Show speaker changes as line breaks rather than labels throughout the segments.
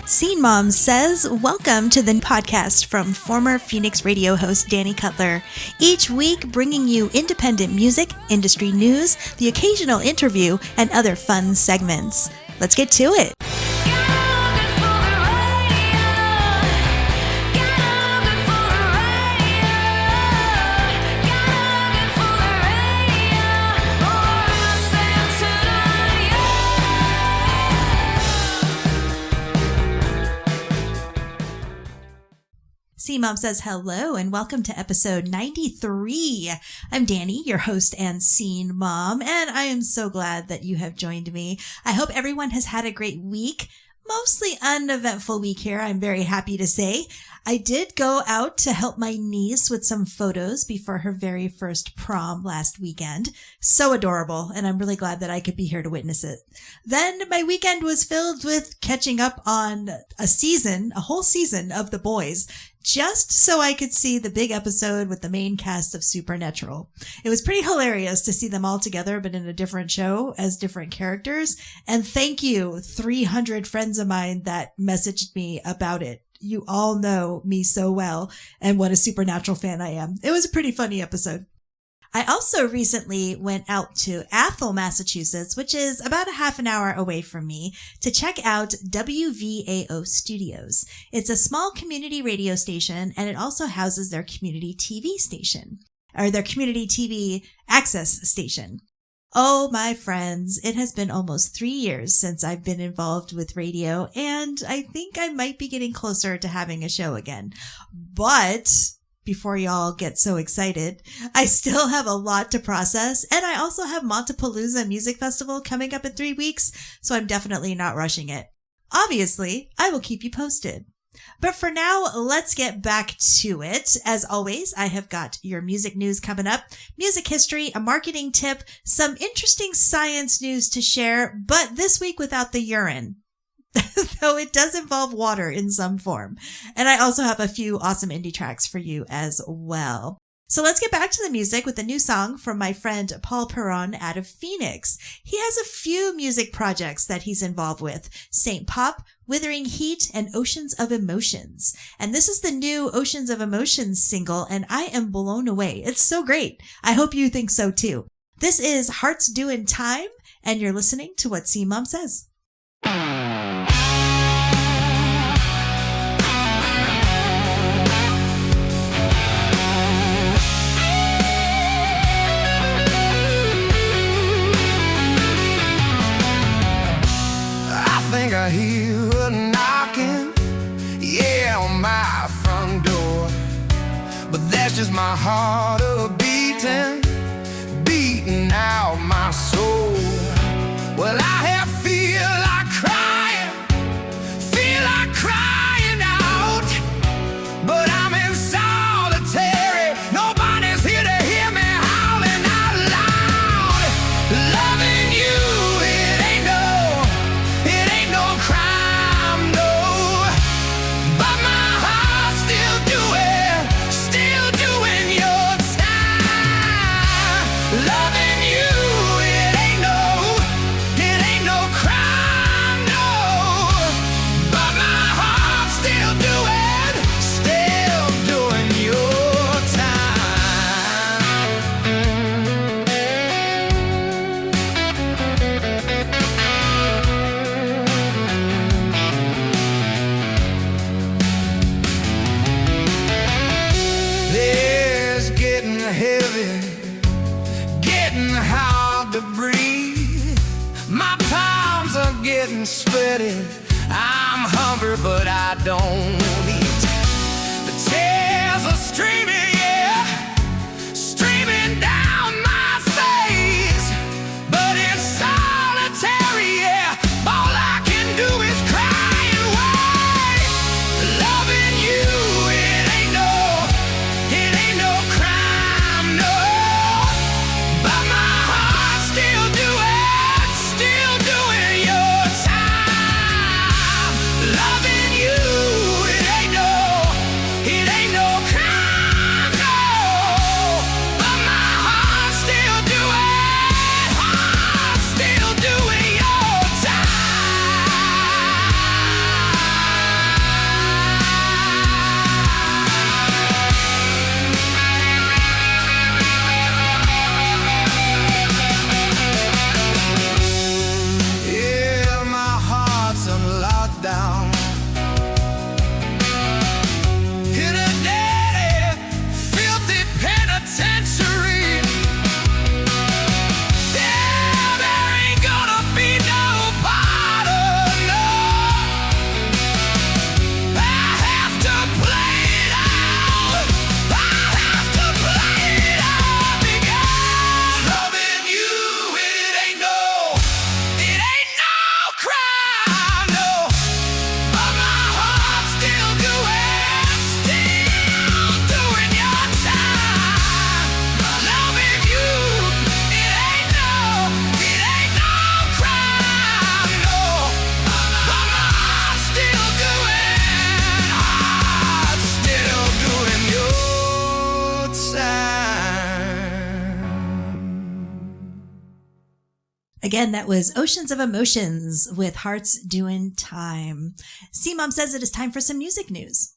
Scene Mom says, welcome to the podcast from former Phoenix radio host Danny Cutler. Each week bringing you independent music, industry news, the occasional interview, and other fun segments. Let's get to it. Scene Mom says hello and welcome to episode 93. I'm Danny, your host and Scene Mom, and I am so glad that you have joined me. I hope everyone has had a great week. Mostly uneventful week here, I'm very happy to say. I did go out to help my niece with some photos before her very first prom last weekend. So adorable, and I'm really glad that I could be here to witness it. Then my weekend was filled with catching up on a whole season of The Boys, just so I could see the big episode with the main cast of Supernatural. It was pretty hilarious to see them all together, but in a different show as different characters. And thank you, 300 friends of mine that messaged me about it. You all know me so well and what a Supernatural fan I am. It was a pretty funny episode. I also recently went out to Athol, Massachusetts, which is about a half an hour away from me, to check out WVAO Studios. It's a small community radio station, and it also houses their community TV station, or their community TV access station. Oh, my friends, it has been almost 3 years since I've been involved with radio, and I think I might be getting closer to having a show again. But before y'all get so excited, I still have a lot to process, and I also have Montapalooza Music Festival coming up in 3 weeks, so I'm definitely not rushing it. Obviously, I will keep you posted. But for now, let's get back to it. As always, I have got your music news coming up, music history, a marketing tip, some interesting science news to share, but this week without the urine. Though it does involve water in some form. And I also have a few awesome indie tracks for you as well. So let's get back to the music with a new song from my friend Paul Perron out of Phoenix. He has a few music projects that he's involved with: Saint Pop, Withering Heat, and Oceans of Emotions. And this is the new Oceans of Emotions single, and I am blown away. It's so great. I hope you think so too. This is Hearts Doin' Time, and you're listening to What Scene Mom Says.
I hear a knocking, yeah, on my front door. But that's just my heart beating out my soul. Well, I feel like crying out, but I'm in solitary. Nobody's here to hear me howling out loud. Loving you, it ain't no crime, no. But my heart's still doing your time. Loving you, it ain't no crime, no. But my heart's still doing your time. It's getting heavy, getting hard to breathe. My palms are getting sweaty. I'm hungry, but I don't eat. The tears are streaming, yeah, streaming down my face. But it's solitary, yeah. All I can do is cry and wait. Loving you, it ain't no crime, no. But my heart's still doing your time. Loving you, it ain't no crime,
Again, that was Oceans of Emotions with Hearts Doing Time. C-Mom says it is time for some music news.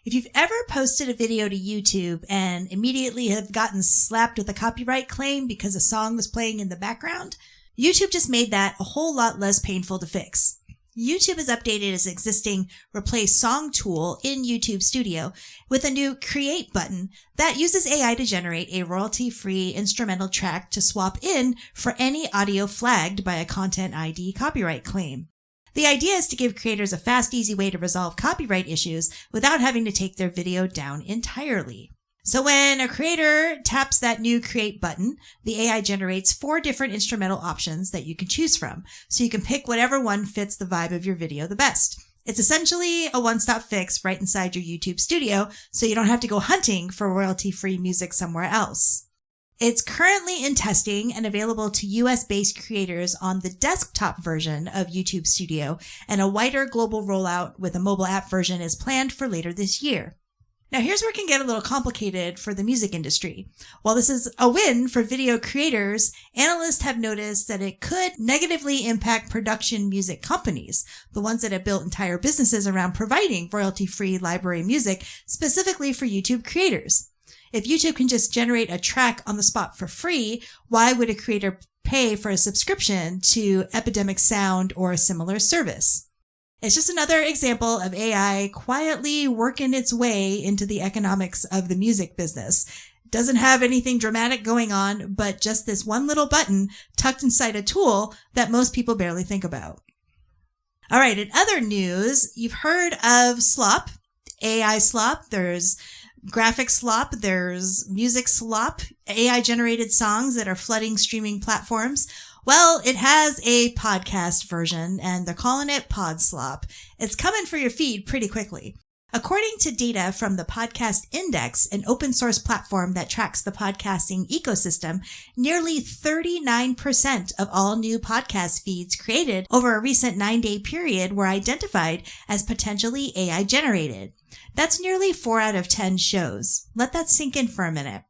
If you've ever posted a video to YouTube and immediately have gotten slapped with a copyright claim because a song was playing in the background, YouTube just made that a whole lot less painful to fix. YouTube has updated its existing Replace Song tool in YouTube Studio with a new Create button that uses AI to generate a royalty-free instrumental track to swap in for any audio flagged by a Content ID copyright claim. The idea is to give creators a fast, easy way to resolve copyright issues without having to take their video down entirely. So when a creator taps that new Create button, the AI generates 4 different instrumental options that you can choose from, so you can pick whatever one fits the vibe of your video the best. It's essentially a one-stop fix right inside your YouTube Studio, so you don't have to go hunting for royalty-free music somewhere else. It's currently in testing and available to US-based creators on the desktop version of YouTube Studio, and a wider global rollout with a mobile app version is planned for later this year. Now here's where it can get a little complicated for the music industry. While this is a win for video creators, analysts have noticed that it could negatively impact production music companies, the ones that have built entire businesses around providing royalty-free library music specifically for YouTube creators. If YouTube can just generate a track on the spot for free, why would a creator pay for a subscription to Epidemic Sound or a similar service? It's just another example of AI quietly working its way into the economics of the music business. It doesn't have anything dramatic going on, but just this one little button tucked inside a tool that most people barely think about. All right, in other news, you've heard of slop, AI slop. There's graphic slop, there's music slop, AI-generated songs that are flooding streaming platforms. Well, it has a podcast version, and they're calling it Pod Slop. It's coming for your feed pretty quickly. According to data from the Podcast Index, an open source platform that tracks the podcasting ecosystem, nearly 39% of all new podcast feeds created over a recent 9-day period were identified as potentially AI generated. That's nearly 4 out of 10 shows. Let that sink in for a minute.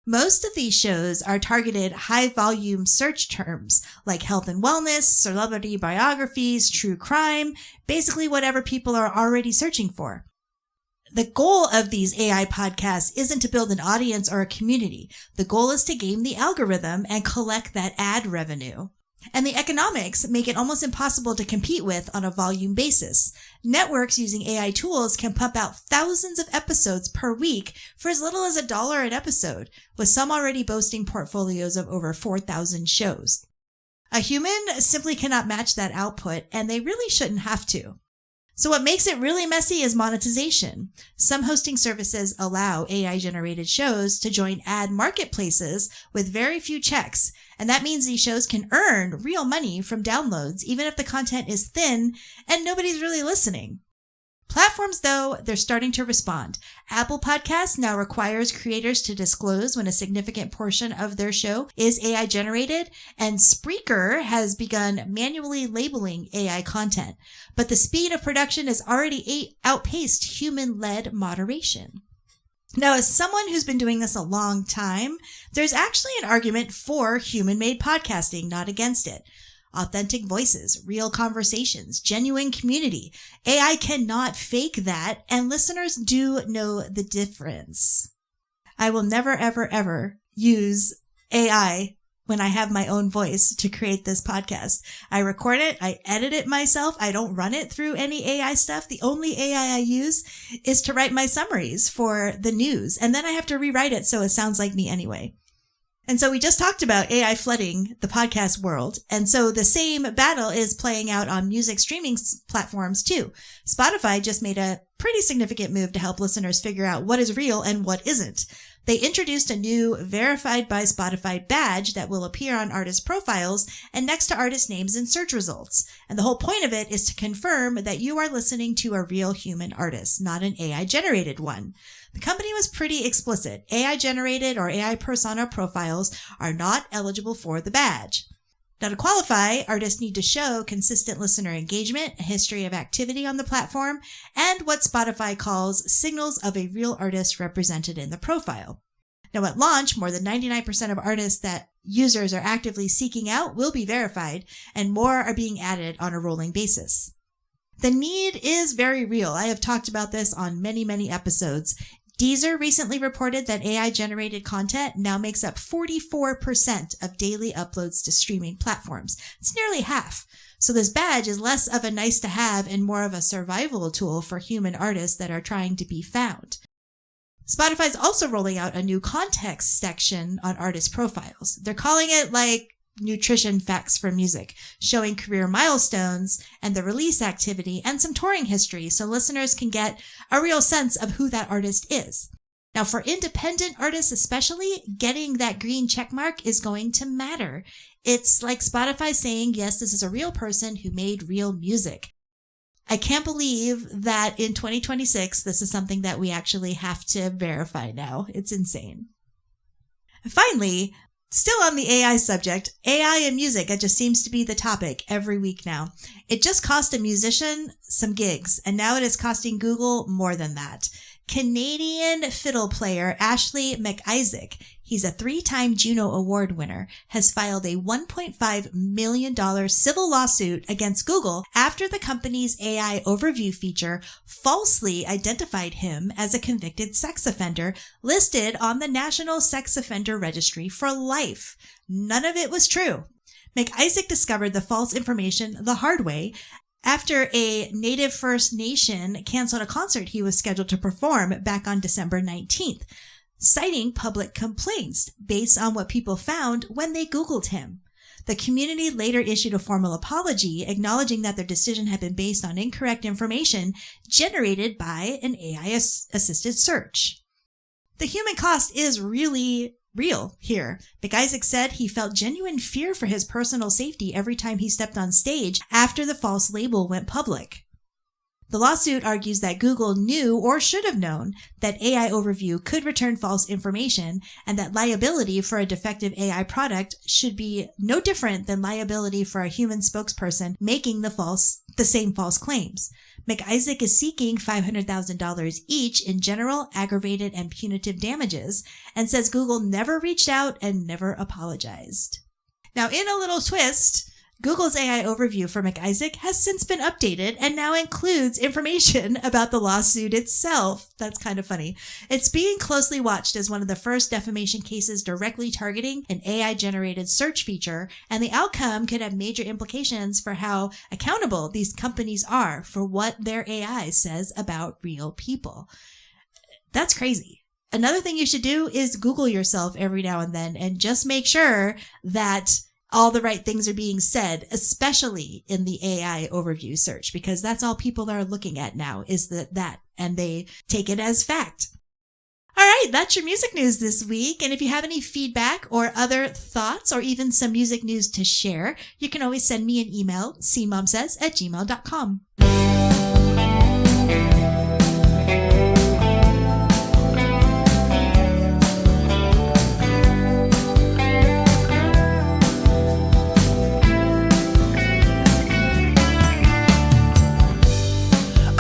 Most of these shows are targeted high-volume search terms like health and wellness, celebrity biographies, true crime, basically whatever people are already searching for. The goal of these AI podcasts isn't to build an audience or a community. The goal is to game the algorithm and collect that ad revenue. And the economics make it almost impossible to compete with on a volume basis. Networks using AI tools can pump out thousands of episodes per week for as little as $1 an episode, with some already boasting portfolios of over 4,000 shows. A human simply cannot match that output, and they really shouldn't have to. So what makes it really messy is monetization. Some hosting services allow AI-generated shows to join ad marketplaces with very few checks, and that means these shows can earn real money from downloads, even if the content is thin and nobody's really listening. Platforms, though, they're starting to respond. Apple Podcasts now requires creators to disclose when a significant portion of their show is AI generated, and Spreaker has begun manually labeling AI content. But the speed of production has already outpaced human-led moderation. Now, as someone who's been doing this a long time, there's actually an argument for human-made podcasting, not against it. Authentic voices, real conversations, genuine community. AI cannot fake that, and listeners do know the difference. I will never, ever, ever use AI when I have my own voice to create this podcast. I record it, I edit it myself, I don't run it through any AI stuff. The only AI I use is to write my summaries for the news, and then I have to rewrite it so it sounds like me anyway. And so we just talked about AI flooding the podcast world. And so the same battle is playing out on music streaming platforms too. Spotify just made a pretty significant move to help listeners figure out what is real and what isn't. They introduced a new Verified by Spotify badge that will appear on artist profiles and next to artist names in search results. And the whole point of it is to confirm that you are listening to a real human artist, not an AI-generated one. The company was pretty explicit. AI-generated or AI persona profiles are not eligible for the badge. Now, to qualify, artists need to show consistent listener engagement, a history of activity on the platform, and what Spotify calls signals of a real artist represented in the profile. Now, at launch, more than 99% of artists that users are actively seeking out will be verified, and more are being added on a rolling basis. The need is very real. I have talked about this on many, many episodes. Deezer recently reported that AI-generated content now makes up 44% of daily uploads to streaming platforms. It's nearly half. So this badge is less of a nice to have and more of a survival tool for human artists that are trying to be found. Spotify's also rolling out a new context section on artist profiles. They're calling it like nutrition facts for music, showing career milestones and the release activity and some touring history so listeners can get a real sense of who that artist is. Now, for independent artists especially, getting that green checkmark is going to matter. It's like Spotify saying, yes, this is a real person who made real music. I can't believe that in 2026, this is something that we actually have to verify now. It's insane. Finally, still on the AI subject, AI and music, it just seems to be the topic every week now. It just cost a musician some gigs, and now it is costing Google more than that. Canadian fiddle player Ashley McIsaac, he's a 3-time Juno Award winner, has filed a $1.5 million civil lawsuit against Google after the company's AI overview feature falsely identified him as a convicted sex offender listed on the National Sex Offender Registry for life. None of it was true. McIsaac discovered the false information the hard way after a Native First Nation canceled a concert he was scheduled to perform back on December 19th, citing public complaints based on what people found when they Googled him. The community later issued a formal apology, acknowledging that their decision had been based on incorrect information generated by an AI-assisted search. The human cost is really real here. McIsaac said he felt genuine fear for his personal safety every time he stepped on stage after the false label went public. The lawsuit argues that Google knew or should have known that AI overview could return false information and that liability for a defective AI product should be no different than liability for a human spokesperson making the same false claims. McIsaac is seeking $500,000 each in general, aggravated, and punitive damages and says Google never reached out and never apologized. Now, in a little twist, Google's AI overview for McIsaac has since been updated and now includes information about the lawsuit itself. That's kind of funny. It's being closely watched as one of the first defamation cases directly targeting an AI-generated search feature, and the outcome could have major implications for how accountable these companies are for what their AI says about real people. That's crazy. Another thing you should do is Google yourself every now and then and just make sure that all the right things are being said, especially in the AI overview search, because that's all people are looking at now is that, and they take it as fact. All right, that's your music news this week. And if you have any feedback or other thoughts or even some music news to share, you can always send me an email, scenemomsays@gmail.com.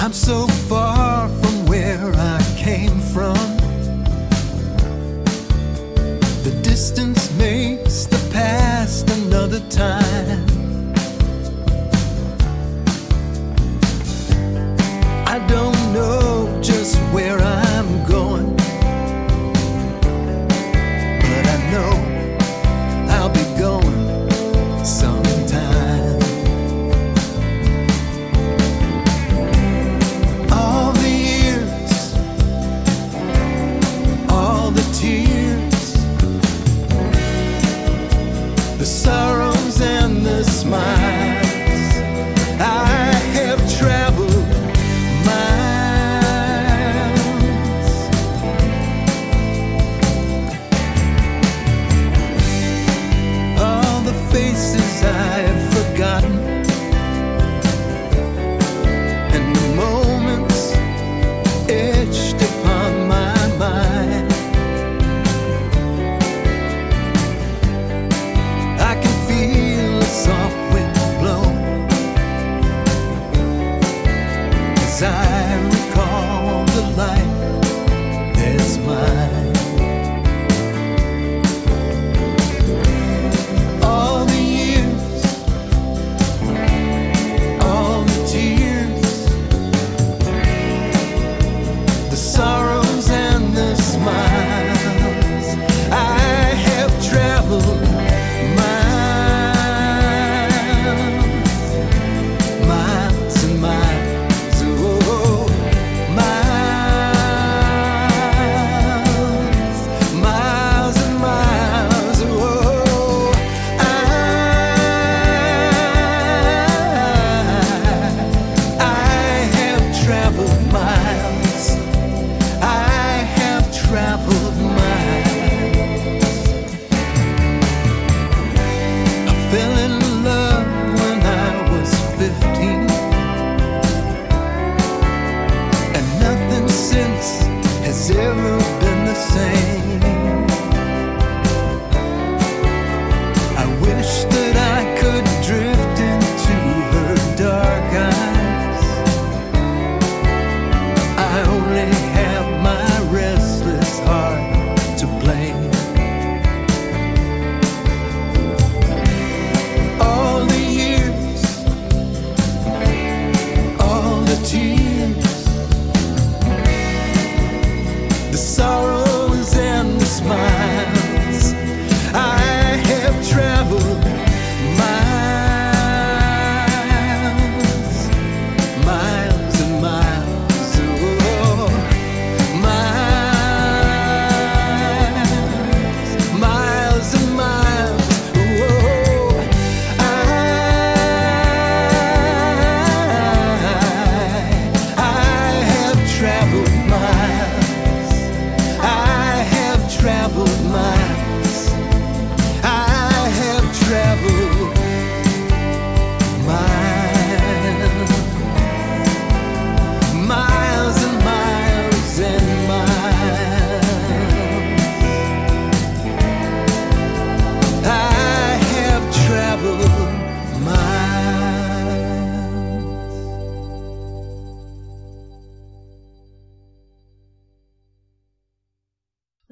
I'm so far from where I came from. The distance makes the past another time. I don't know just where I'm going, but I know I'll be going sometime. All the years, all the tears, the sorrows and the smiles, I have traveled miles. All the faces I have forgotten, and the moments etched upon my mind. I can feel a soft wind blow as I recall the life that's mine.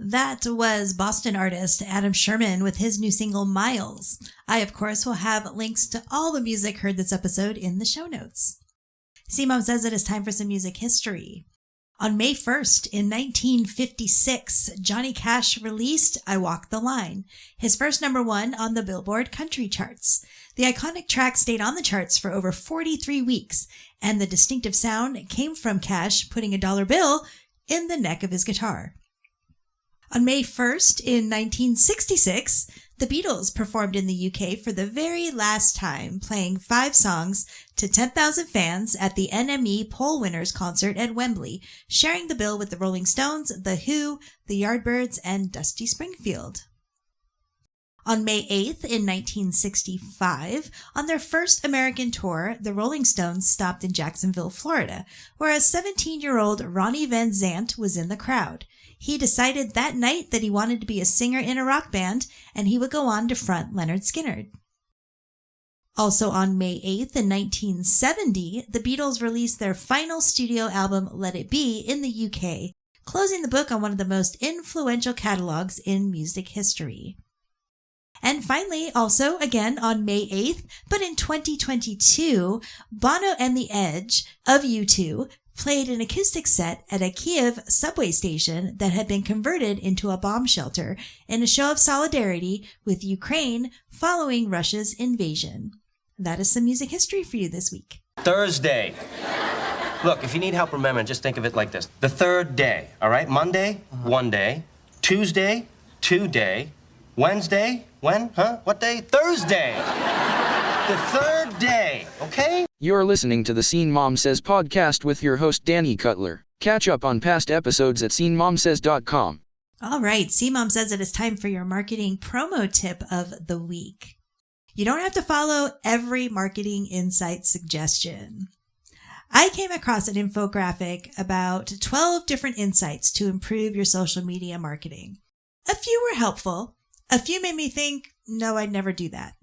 That was Boston artist Adam Sherman with his new single, Miles. I, of course, will have links to all the music heard this episode in the show notes. C-Mom says it is time for some music history. On May 1st, in 1956, Johnny Cash released I Walk the Line, his first #1 on the Billboard country charts. The iconic track stayed on the charts for over 43 weeks, and the distinctive sound came from Cash putting a dollar bill in the neck of his guitar. On May 1st, in 1966, the Beatles performed in the UK for the very last time, playing 5 songs to 10,000 fans at the NME Poll Winners concert at Wembley, sharing the bill with the Rolling Stones, The Who, the Yardbirds, and Dusty Springfield. On May 8th, in 1965, on their first American tour, the Rolling Stones stopped in Jacksonville, Florida, where a 17-year-old Ronnie Van Zant was in the crowd. He decided that night that he wanted to be a singer in a rock band, and he would go on to front Lynyrd Skynyrd. Also on May 8th, in 1970, the Beatles released their final studio album, Let It Be, in the UK, closing the book on one of the most influential catalogs in music history. And finally, also again on May 8th, but in 2022, Bono and the Edge of U2 played an acoustic set at a Kiev subway station that had been converted into a bomb shelter in a show of solidarity with Ukraine following Russia's invasion. That is some music history for you this week.
Thursday. Look, if you need help remembering, just think of it like this. The third day, all right? Monday, 1 day. Tuesday, 2 day. Wednesday, when? Huh? What day? Thursday. The third day, okay?
You're listening to the Scene Mom Says podcast with your host, Danny Cutler. Catch up on past episodes at scenemomsays.com.
All right, C-Mom says it is time for your marketing promo tip of the week. You don't have to follow every marketing insight suggestion. I came across an infographic about 12 different insights to improve your social media marketing. A few were helpful. A few made me think, no, I'd never do that.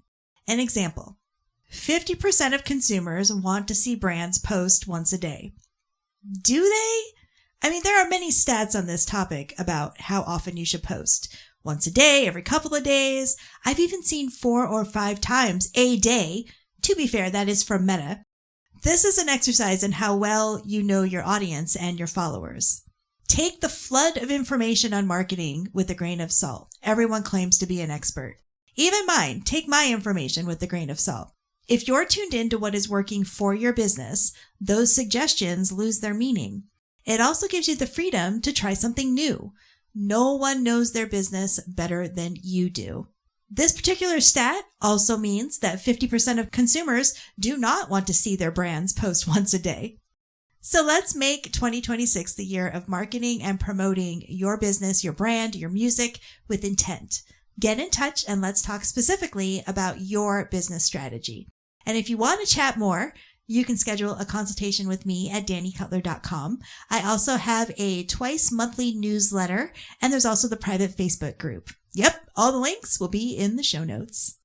An example. 50% of consumers want to see brands post once a day. Do they? I mean, there are many stats on this topic about how often you should post. Once a day, every couple of days. I've even seen 4 or 5 times a day. To be fair, that is from Meta. This is an exercise in how well you know your audience and your followers. Take the flood of information on marketing with a grain of salt. Everyone claims to be an expert. Even mine, take my information with a grain of salt. If you're tuned in to what is working for your business, those suggestions lose their meaning. It also gives you the freedom to try something new. No one knows their business better than you do. This particular stat also means that 50% of consumers do not want to see their brands post once a day. So let's make 2026 the year of marketing and promoting your business, your brand, your music with intent. Get in touch and let's talk specifically about your business strategy. And if you want to chat more, you can schedule a consultation with me at dannycutler.com. I also have a twice monthly newsletter, and there's also the private Facebook group. Yep, all the links will be in the show notes.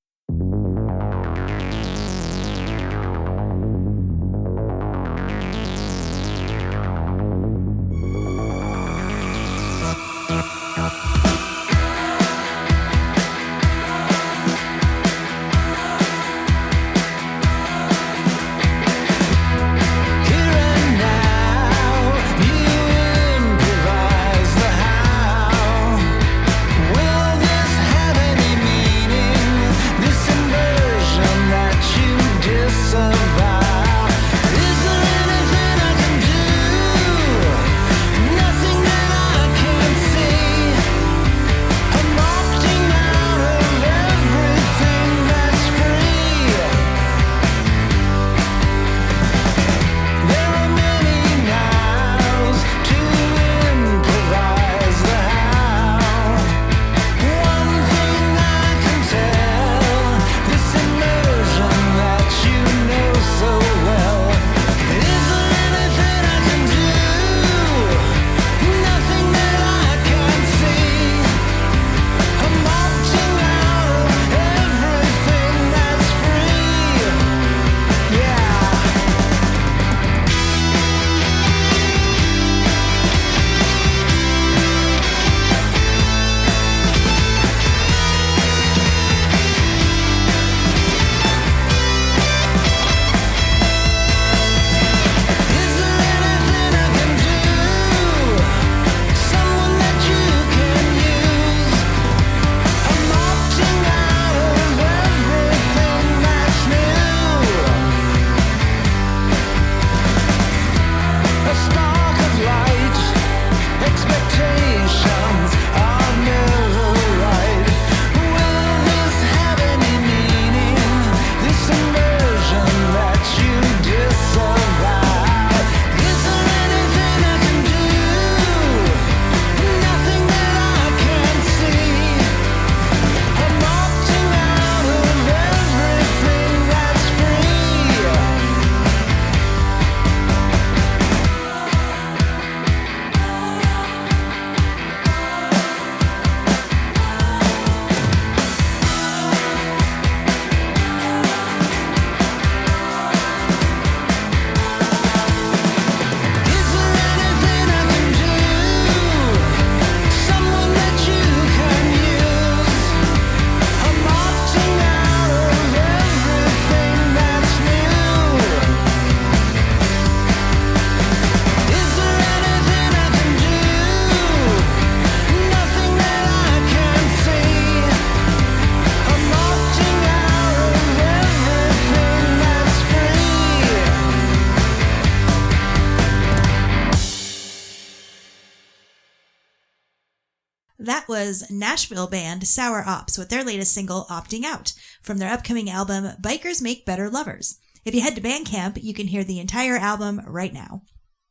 That was Nashville band Sour Ops with their latest single, Opting Out, from their upcoming album, Bikers Make Better Lovers. If you head to Bandcamp, you can hear the entire album right now.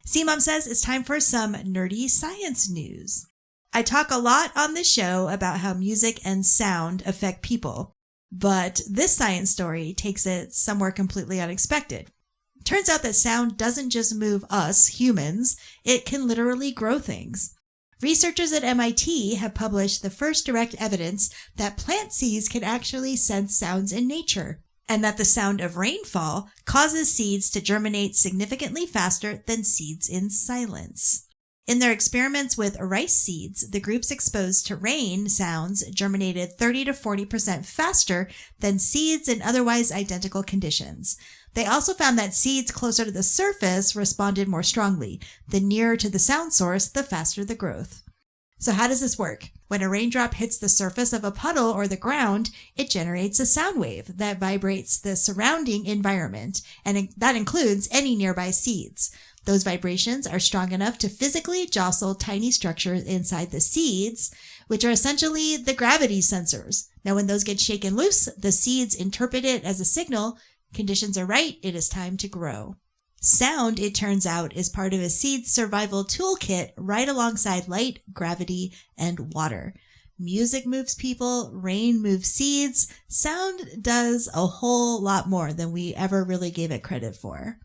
C-Mom says it's time for some nerdy science news. I talk a lot on this show about how music and sound affect people, but this science story takes it somewhere completely unexpected. Turns out that sound doesn't just move us, humans, it can literally grow things. Researchers at MIT have published the first direct evidence that plant seeds can actually sense sounds in nature, and that the sound of rainfall causes seeds to germinate significantly faster than seeds in silence. In their experiments with rice seeds, the groups exposed to rain sounds germinated 30 to 40% faster than seeds in otherwise identical conditions. They also found that seeds closer to the surface responded more strongly. The nearer to the sound source, the faster the growth. So how does this work? When a raindrop hits the surface of a puddle or the ground, it generates a sound wave that vibrates the surrounding environment, and that includes any nearby seeds. Those vibrations are strong enough to physically jostle tiny structures inside the seeds, which are essentially the gravity sensors. Now, when those get shaken loose, the seeds interpret it as a signal. Conditions are right, it is time to grow. Sound, it turns out, is part of a seed's survival toolkit right alongside light, gravity, and water. Music moves people, rain moves seeds. Sound does a whole lot more than we ever really gave it credit for.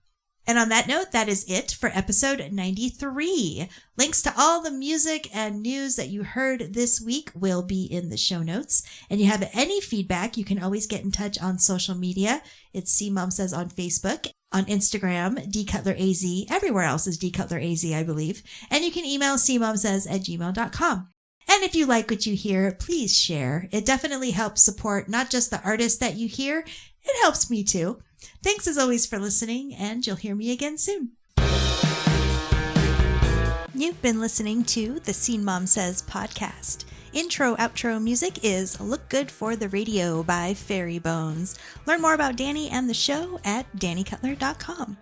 And on that note, that is it for episode 93. Links to all the music and news that you heard this week will be in the show notes. And you have any feedback, you can always get in touch on social media. It's C-Mom Says on Facebook, on Instagram, dcutleraz, everywhere else is dcutleraz, I believe. And you can email cmomsays@gmail.com. And if you like what you hear, please share. It definitely helps support not just the artists that you hear, it helps me too. Thanks as always for listening, and you'll hear me again soon. You've been listening to the Scene Mom Says podcast. Intro, outro music is Look Good for the Radio by Fairy Bones. Learn more about Danny and the show at dannycutler.com.